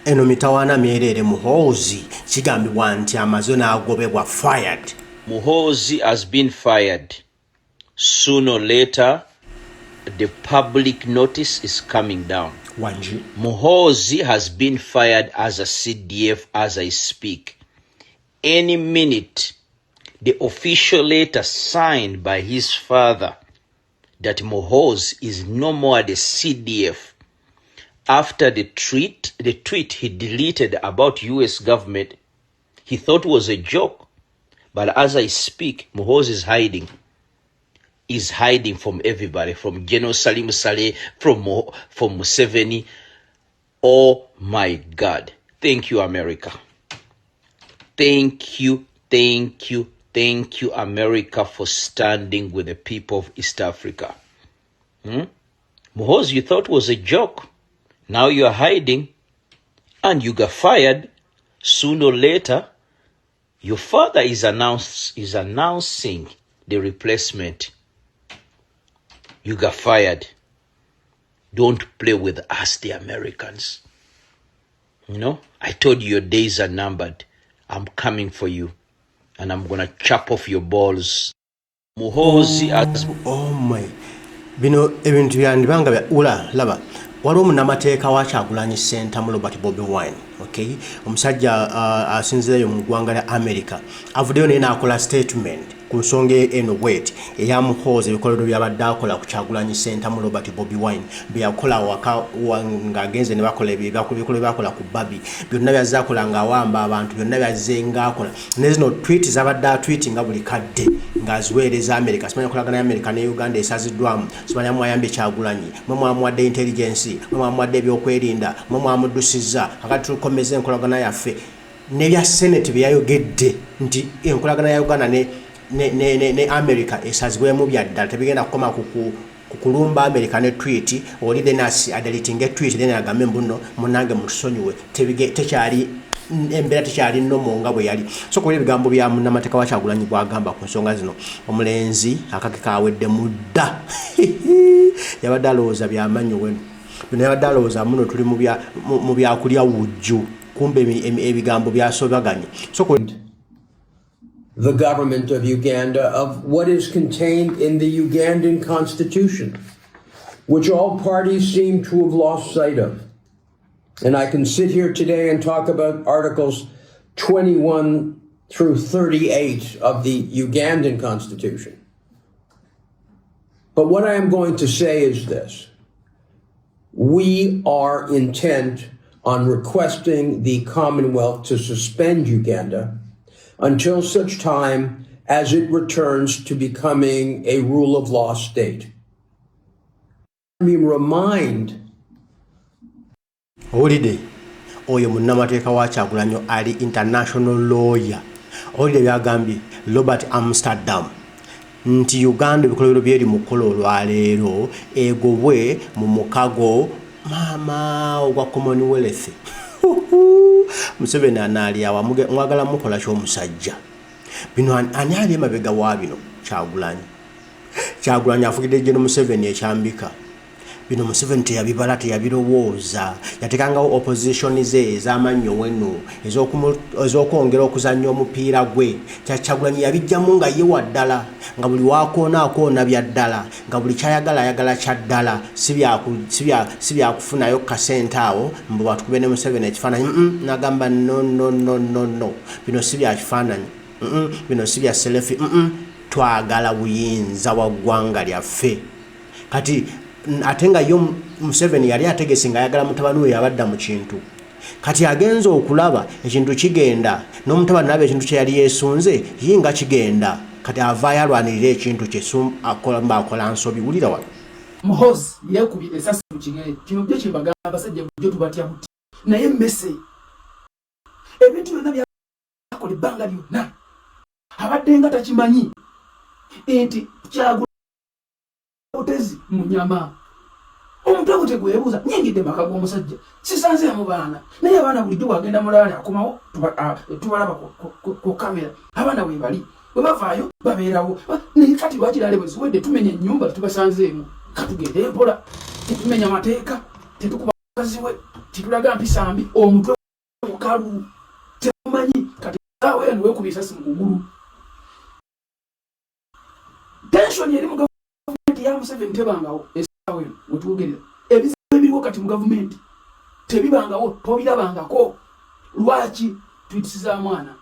eno mitawana myerere Muhoozi kigambibwa nti amaze n'agobebwa fired. Muhoozi has been fired. Sooner or later, the public notice is coming down. Wanji. Muhoozi has been fired as a CDF as I speak. Any minute, the official letter signed by his father that Muhoozi is no more the CDF. After the tweet he deleted about US government, he thought was a joke. But as I speak, Muhoozi is hiding. He's hiding from everybody, from General Salim Saleh, from Museveni. Oh my God. Thank you, America. Thank you, America, for standing with the people of East Africa. Muhoozi, you thought was a joke. Now you're hiding and you got fired. Sooner or later, your father is announcing the replacement. You got fired. Don't play with us, the Americans. You know, I told you your days are numbered. I'm coming for you. And I'm going to chop off your balls. Muhoozi has... Oh my. Bino ebintu yandibanga bya ula laba. Waliwo munnamateeka wa Kyagulanyi Center mu Robert Bobi Wine, okay? Omusajja asinzireyo mu ggwanga lya America. Avuddeyo naye n'akola statement ku nsonga eno bweti eya Muhoozi ebikolero by'abadde akola ku Kyagulanyi Center mu Robert Bobi Wine bye yakola waka ng'agenze ne bakola ebikolero byakola ku Babi byonna byazze akola ng'awamba abantu byonna byazze ng'akola ne zino tweet z'abadde atweetinga buli kadde ng'aziweereza America. Simanya kolagana ya America ne Uganda esaziddwamu, simanya mwayambye Kyagulanyi, mwe mwamuwadde intelligence, mwe mwamuwadde ebyokwerinda, mwe mwamuddusizza akati tukomeze enkolagana yaffe ne bya Senate byayogedde nti enkolagana ya Uganda ne America esazibwemu byaddala tebigenda kukoma kukulumba America ne tweet oli denasi adalitinge tweet then agambe mbuno munange musonyiwe tekyali embera tekyali nnomo nga bwe yali. So kuli ebigambo bya munnamateeka wa Kyagulanyi bwagamba ku nsonga zino omulenzi akake kawedde mudda yabadde alowooza byamanyi wenu bino yabadde alowooza muno tuli mu byakulya wujju kumbe ebigambo byasobaganye. So the government of Uganda of what is contained in the Ugandan constitution, which all parties seem to have lost sight of. And I can sit here today and talk about Articles 21 through 38 of the Ugandan constitution. But what I am going to say is this. We are intent on requesting the Commonwealth to suspend Uganda until such time as it returns to becoming a rule of law state. Let me remind Holiday oyo munnamateeka wa Kyagulanyi ali international lawyer. Holiday byagambye Robert Amsterdam nti Uganda ebikolero byeri mu kkola olwaleero egobwe mu mukago mama ogwa Commonwealth. Museveni anaali awa mwagala mukola ky'omusajja. Bino ani ali emabega wa bino Kyagulanyi afugidde General Museveni ekyambika. Bino Museveni teyabibala teyabirowooza yatekangawo opposition ze ez'amannyo wenu ez'okwongera okuzannya omupiira gwe. Kyagulanyi yabijjamu nga ye waddala nga buli waakoonakoona bya ddala nga buli kyayagala kya ddala si byakufunayo kasente awo mbu batukube ne Museveni ekifaananyi nagamba no bino si byakifaananyi bino si bya selefi twagala buyinza wa ggwanga lyaffe. Kati atenga yo Museveni yali ategese nga ayagala mutabani we yabadda mu kintu kati agenza okulaba ekintu kigenda n'omutabani nabe ekintu kye yali yesunze yinga kigenda kati avaayo alwanirira ekintu kye akola nsobi. Wulira wano Muhoozi yakubira esasi mu kigere kino byo kyebagamba abasajja bujjo tubatya muti naye mmese ebintu byonna byakola ebbanga lyonna abadde nga takimanyi enti Kyagulanyi munyama omuntu agutegwebuuza nyingidde maka g'omusajja sisanzeemu baana naye abaana bulijjo bwagenda mulaali akomawo tubalaba ku kamera abaana we bali bwe bavaayo babeerawo naye kati lwakiraale bwe ziwedde tumenya ennyumba tubasanzeemu katugende mpola tetumenya mateeka tetukuba baziwe titulaga mpisambi omutwe mukalu temanyi kati awe enwe kubisasi mugulu tension yeri mu government ya Museveni tebangawo esawe wetugerera ebizibu ebiriwo kati mu government tebibangawo tobirabangako lwaki twitisiza mwana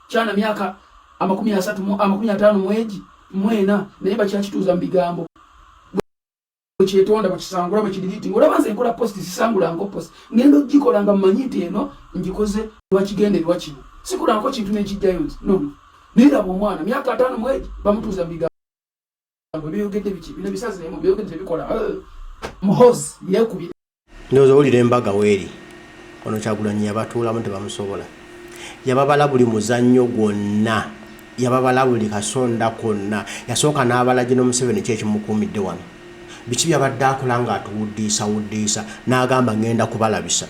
kyana myaka 50 mweji mwena naye bakyakituuza mu bigambo kyetonda bakisangula bakidiliti ngolabanze enkola post sisangula ngo post ngendo gikola nga manyiti eno ngikoze lwakigenderwa kino sikula nko kintu nekijjayo no nira omwana myaka 5 mweji bamutuuza mu bigambo byogedde biki bino bisaze mu byogedde bikola Muhoozi yekubira ndozo oli lembaga weri ono Kyagulanyi yabatuulamu tebamusobola yababala buli muzannyo gwonna yababala buli kasonda konna yasooka n'abala General Museveni kyekimukuumidde wano biki byabadde akola nga atuwuddiisa n'agamba ngenda kubalabisa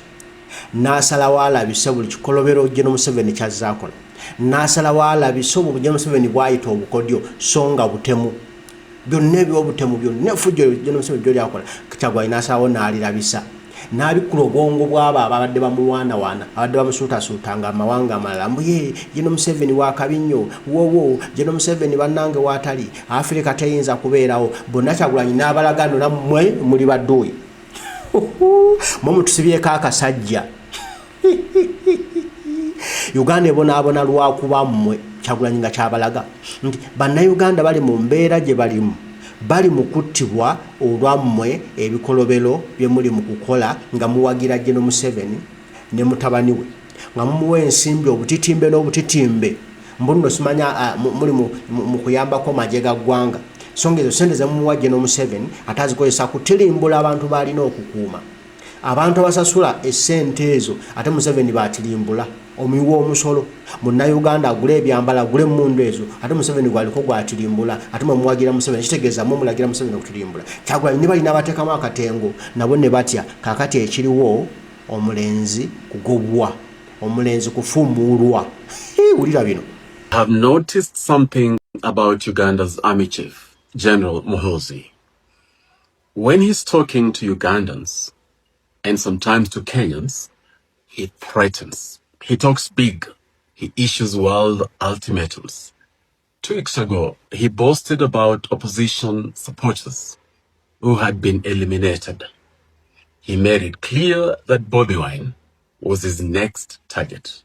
n'asalawo alabise buli kikolobero General Museveni kyazaakola n'asalawo alabise obwo General Museveni bwayita obukodyo songa butemu byonna ebyobutemu byonna efujjo General Museveni gy'olyakola Kyagulanyi n'asalawo n'alirabisa n'abikula obwongo bw'abo ababadde bamuwaanawaana abadde bamusuutasuutanga amawanga amalala mbuye General Museveni waakabi nnyo wowo General Museveni bannange waatali Afirika teyinza kubeerawo bonna Kyagulanyi n'abalagano nammwe muli badduuyi mwe mutusibyeko akasajja Uganda ebonaabona lwakuba mmwe Kyagulanyi nga kyabalaga nti bannayuganda bali mu mbeera gye balimu bali mukuttibwa olwammwe ebikolobero bye muli mu kukola nga muwagira General Museveni ne mutabani we nga mumuwa ensimbi obutitimbe n'obutitimbe mbuno simanya muli mu kuyambako magye ga ggwanga songa ezo sente ze mumuwa General Museveni atazikozesa kutirimbula abantu balina okukuuma abantu abasasula essente ezo ate Museveni batirimbula omuyiwa omusolo munnayuganda agula ebyambala agula emmundu ezo ate Museveni gwaliko gwatirimbula ate mumuwagira Museveni kitegeeza mumulagira Museveni okutirimbula Kyagulanyi ne balina bateekamu akatengo nabo ne batya kakati ekiriwo omulenzi kugobwa omulenzi kufuumuulwa wulira bino. I have noticed something about Uganda's army chief, General Muhoozi. When he's talking to Ugandans and sometimes to Kenyans, he threatens. He talks big. He issues wild ultimatums. 2 weeks ago, he boasted about opposition supporters who had been eliminated. He made it clear that Bobi Wine was his next target.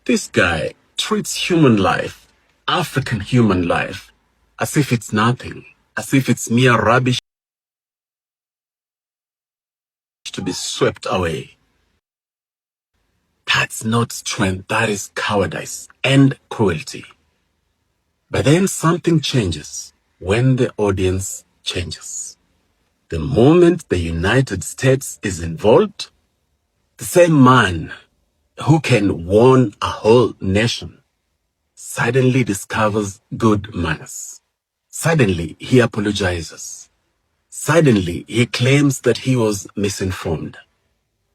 This guy treats human life, African human life, as if it's nothing, as if it's mere rubbish to be swept away. That's not strength, that is cowardice and cruelty. But then something changes when the audience changes. The moment the United States is involved, the same man who can warn a whole nation suddenly discovers good manners. Suddenly he apologizes. Suddenly he claims that he was misinformed.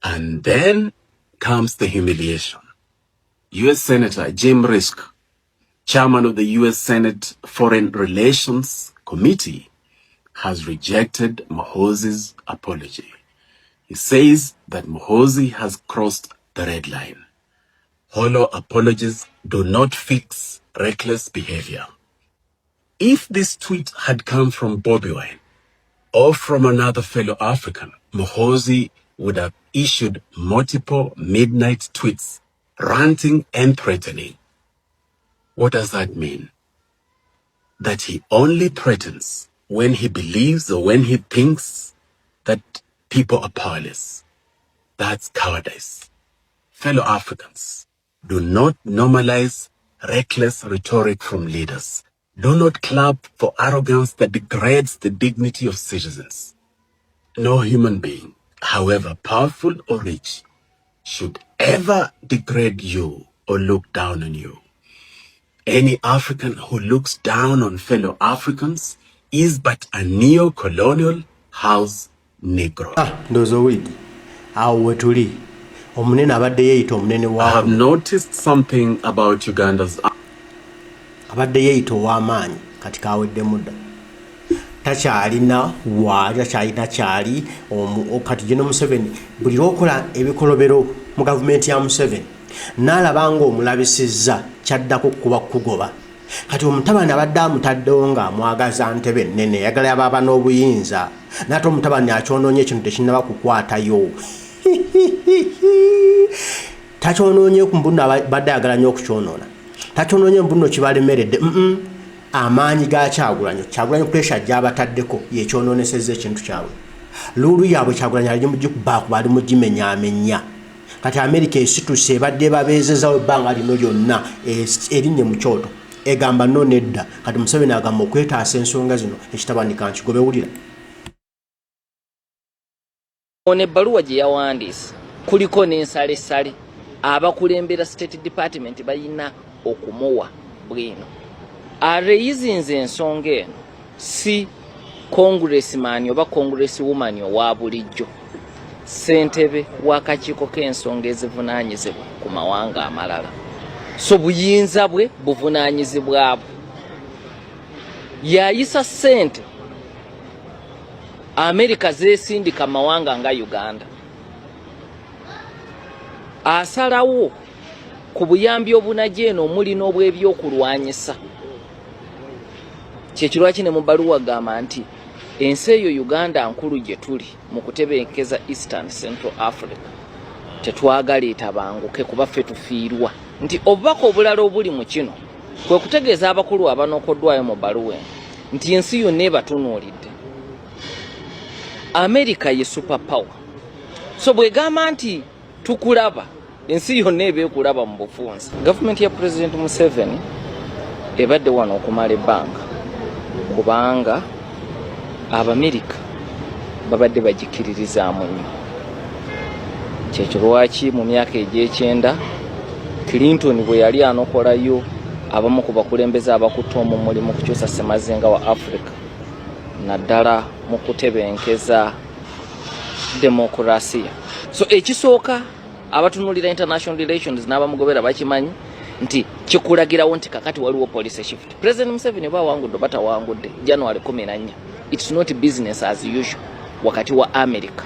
And then comes the humiliation. U.S. Senator Jim Risch, chairman of the U.S. Senate Foreign Relations Committee, has rejected Muhoozi's apology. He says that Muhoozi has crossed the red line. Hollow apologies do not fix reckless behavior. If this tweet had come from Bobi Wine or from another fellow African, Muhoozi would have issued multiple midnight tweets, ranting and threatening. What does that mean? That he only threatens when he believes or when he thinks that people are powerless. That's cowardice. Fellow Africans, do not normalize reckless rhetoric from leaders. Do not clap for arrogance that degrades the dignity of citizens. No human being, however powerful or rich, should ever degrade you or look down on you. Any African who looks down on fellow Africans is but a neo-colonial house Negro. Ndozo widi. Awo wetuli. Omunene abadde yeeyita omunene I have noticed something about Uganda's abadde yeeyita ow'amaanyi kati kaawedde mudda. takyalina wa takyalina kyali kati General Museveni buli lwokola ebikolobero mu gavumenti ya Museveni n'alabanga omulabisizza kyaddako kuba kugoba kati omutabani abadde amutaddewo ng'amwagaza ntebe nnene yagala yababa n'obuyinza n'ate omutabani akyonoonye ekintu tekinnaba kukwatayo takyonoonye ku mbuno abadde ayagala nnyo okukyonoona takyonoonye mbuno kibalemeredde amaanyi ga Kyagulanyi pressure gy'abataddeko yekyonoonesezza ekintu kyabwe luulu yaabwe Kyagulanyi ali mugikubaako bali mugimenyaamenya kati America esituse ebadde babeezezawo ebbanga lino lyonna erinnya mu kyoto egamba no nedda kati Museveni agamba okwetaasa ensonga zino ekitabanika nkigobe wulira ono ebbaluwa gye yawandiise kuliko n'ensalesale abakulembera State Department balina okumuwa bwino areyizinze ensonga eno si congressman oba congresswoman owa bulijjo ssentebe w'akakiiko k'ensonga ezivunaanyizibwa ku mawanga amalala so buyinza bwe buvunaanyizibwa bwe yayisa ssente America zeesindika mawanga nga Uganda asalawo ku buyambi obunajja eno omuli n'obw'ebyokulwanyisa kyekirwaki ne mu bbaluwa gamba nti ensi eyo Uganda nkulu gye tuli mu kutebenkeza Eastern Central Africa tetwagala etabanguke kuba ffe tufiirwa nti obubaka obulala obuli mu kino kwe kutegeeza abakulu abanookoddwayo mu bbaluwa nti ensi yonna ebatunuulidde America ye super power so bwegamba nti tukulaba ensi yonna ebeekulaba mu bufunzi gavumenti ya President Museveni ebadde wano okumala ebbanga kubanga Abamerika babadde bagikiririzaamu nnyo kyekyo lwaki mu myaka egy'ekyenda Clinton bwe yali anokolayo abamu ku bakulembeze abakutte omumuli mu kukyusa ssemazinga wa Africa naddala mu kutebenkeza demokrasiya so ekisooka abatunulira international relations n'abamugobera bakimanyi nti kikulagirawo nti kakati waliwo policy shift President Museveni bawangudde batawangudde January 14 it's not business as usual wakati wa America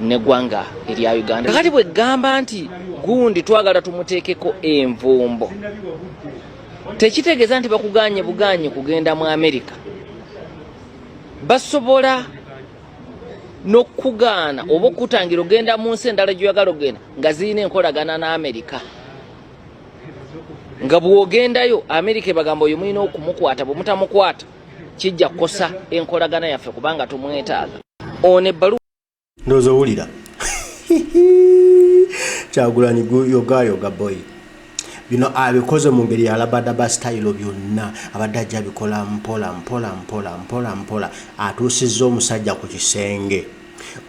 negwanga erya Uganda kakati bwe gamba nti gundi twagala tumuteekeko envumbo tekitegeeza nti bakuganye buganye kugenda mu America basobola n'okugaana oba okutangira ogenda mu nsi endala gy'oyagala ogenda nga zirina enkolagana na America nga bw'ogendayo America ebagamba oyo mulina okumukwata bwe mutamukwata kijja kukosa enkolagana yaffe kubanga tumwetaaga ono ebbaluwa ndowooza owulira Kyagulanyi yogayoga boy bino abikoze mu ngeri ya labadaba style byonna abadde ajja bikola mpola atuusizza omusajja ku kisenge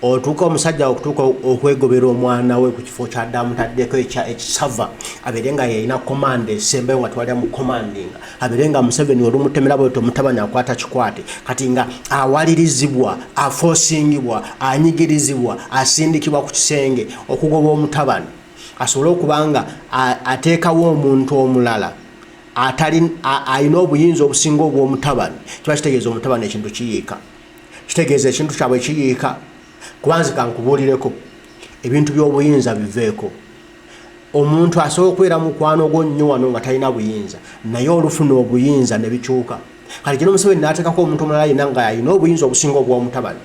otuuka omusajja okutuuka okwegobera omwana we ku kifo kyaddamu taddeko ekisava abeere nga yeyina komanda esembeyo nga twalya mu commandinga abeere nga Museveni olumutemera bwe tomutabani akwata kikwate kati nga awalirizibwa afoosingibwa anyigirizibwa asindikibwa ku kisenge okugoba omutabani asobole okubanga ateekawo omuntu omulala alina obuyinza obusinga obw'omutabani kiba kitegeeza omutabani ekintu kiyiika kitegeeza ekintu kyabwe kiyiika kubanze kankubuulireko ebintu by'obuyinza biveeko omuntu asobola okubeera mukwano gwo nnyo wano nga talina buyinza naye olufuna obuyinza ne bikyuka kati General Museveni n'ateekako omuntu omulala yenna nga alina obuyinza obusinga obw'omutabani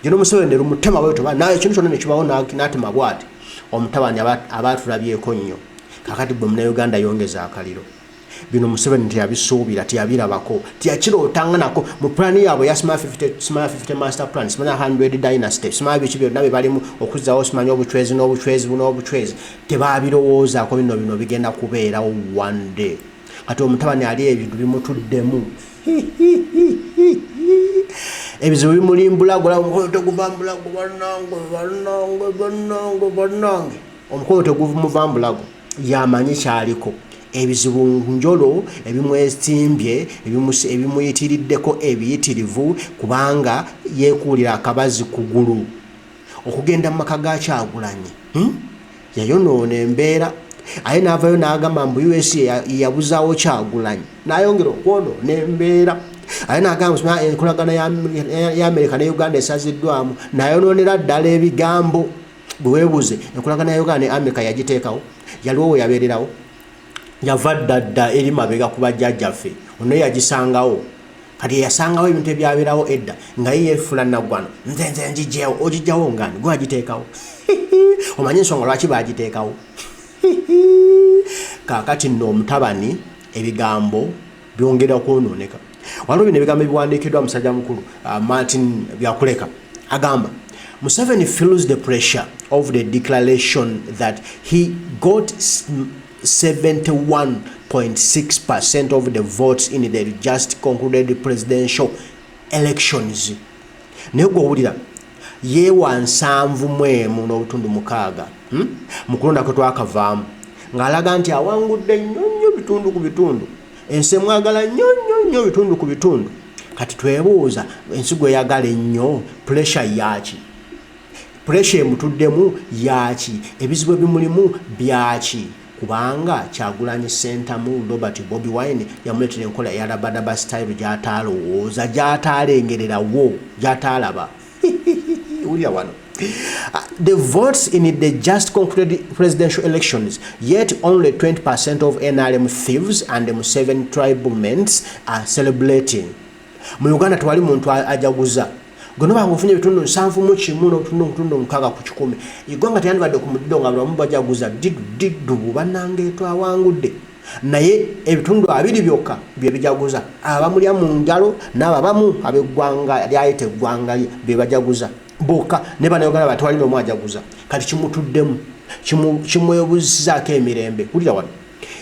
General Museveni ne lumutema bwetyo naye ekintu kyonna ne kibawo n'atema bw'ati omutabani abaatulabyeko nnyo kakati bwe Munnayuganda yongeza akaliro bino Museveni teyabisuubira teyabirabako teyakirootanga nako mu plani yaabwe ya Smart 50 master plan Smart 100 dynasty Smart biki byonna bye balimu okuzzawo simanya obucwezi tebaabirowoozaako bino bigenda kubeerawo one day kati omutabani ali ebintu bimutuddemu ebizibu bimulimbulago omukolo teguvambulago bannange omukolo teguvumuvambulago yamanyi kyaliko ebizibu njolo ebimwestimbye ebimuyitiriddeko ebiyitirivu kubanga yeekuulira akabazi kugulu okugenda mu maka ga Kyagulanyi yayonoona embeera aye n'avayo n'agamba mbu USA yabuzaawo Kyagulanyi n'ayongera okwonoona embeera ayina agamba enkolagana ya America ne Uganda esaziddwamu nayononera ddala ebigambo bwebuze enkolagana ya Uganda ne America yagiteekawo yaliwo we yabeererawo yava ddadda eri mabega ku bajjajjaffe ono yagisangawo kati yasangawo ebintu ebyabeerawo edda nga yeefula naggwano nze njijjawo ogijjawo ngani gwe agiteekawo omanyi ensonga lwaki bagiteekawo kaakati nno omutabani ebigambo byongera kwonooneka waliwo bino ebigambo ebiwandiikiddwa musajja mukulu Martin Byakuleka agamba Museveni feels the pressure of the declaration that he got 71.6% of the votes in the just concluded presidential elections. Nego owulira yewa 7.6 mu kulonda kwe twakavaamu ng'alaga nti awangudde nnyo bitundu ku bitundu ensi mwagala nnyo bitundu ku bitundu kati twebuuza ensigo eyagala ennyo pressure yaki pressure emutuddemu yaki ebizibu ebimulimu byaki kubanga Kyagulanyi Ssentamu Robert Bobi Wine yamuletera enkola ya labadaba style gy'ataalowooza gy'ataalengererawo gy'ataalaba ulya wano. The votes in the just concluded presidential elections, yet only 20% of NRM thieves and Museveni tribalmen are celebrating. Mu Uganda twali muntu ajaguza gono bangofunye bitundu 7.1 n'obutundu 6 ku 10 igwanga teyandibadde ku mudido nga bulamu bajaguza diddu banange twawangudde naye ebitundu 2 byokka bye bijaguza abamulya mu ngalo n'ababamu ab'eggwanga lyayite eggwanga bye bajaguza boka ne bana Uganda batwali no mwajaguza kati kimutuddemu kimwebuzizaako emirembe ulira wano.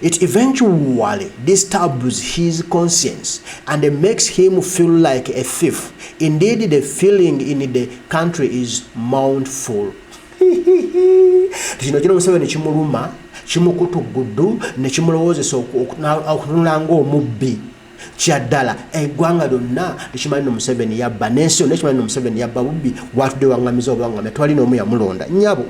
It eventually disturbs his conscience and makes him feel like a thief. Indeed, the feeling in the country is mournful. Kino kino Museveni kimuluma kimukutuguddu ne kimulowoozesa okutunula ng'omubbi kyaddala eggwanga lyonna likimanyi Museveni yabba n'ensi yonna ekimanyi Museveni yabba bubbi bwatudde wangamiza obwangame twalina omu yamulonda nnyabo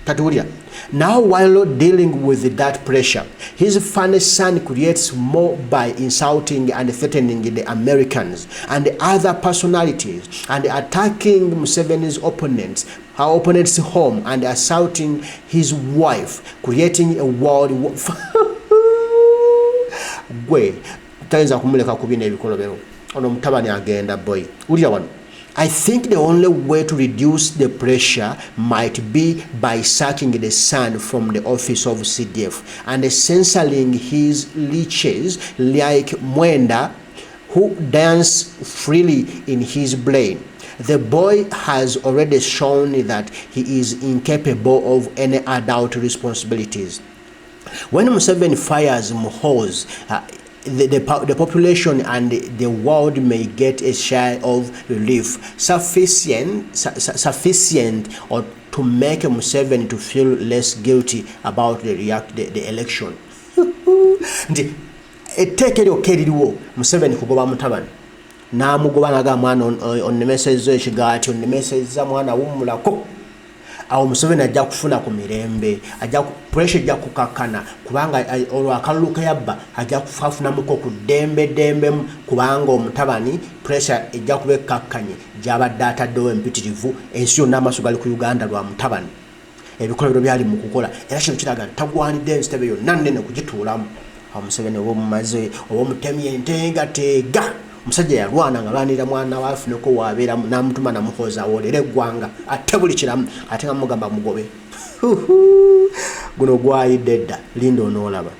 tatuwulira. Now while dealing with that pressure, his funny son creates more by insulting and threatening the Americans and other personalities and attacking Museveni's opponents, her opponent's home and assaulting his wife, creating a world war. Gwe tayinza kumuleka kubina ebikolobero ono mutabani agenda boy ulira wano. I think the only way to reduce the pressure might be by sacking the son from the office of CDF and censoring his leeches like Mwenda, who dance freely in his brain. The boy has already shown that he is incapable of any adult responsibilities. When Museveni fires Muhoozi, the population and the world may get a share of relief sufficient or to make Museveni to feel less guilty about the election. Nti etteke lyokkeririwo Museveni kugoba mutabani n'amugoba naga mwana onnemesezza ekigaati onnemesezza mwana wummulako awo Museveni ajja kufuna ku mirembe ajja pressure ajja kukakana kubanga olwo akalulu yabba ajja kufafunamuko ku dembe kubanga omutabani pressure ejja kubekkakkanye gy'abadde ataddewo empitirivu ensi yonna amaaso gali ku Uganda lwa mutabani ebikolero byali mu kukola era kino kiraga tagwanidde ensitebe yonna nnene kugituulamu awo Museveni oba omumaze oba omutemye enteegateega musajja yalwana nga lwanira mwana waafuneko wabeera n'amutuma Muhoozi awoolera eggwanga ate buli kiramu ate nga mugamba mugobe guno gwayidde dda linda onoolaba.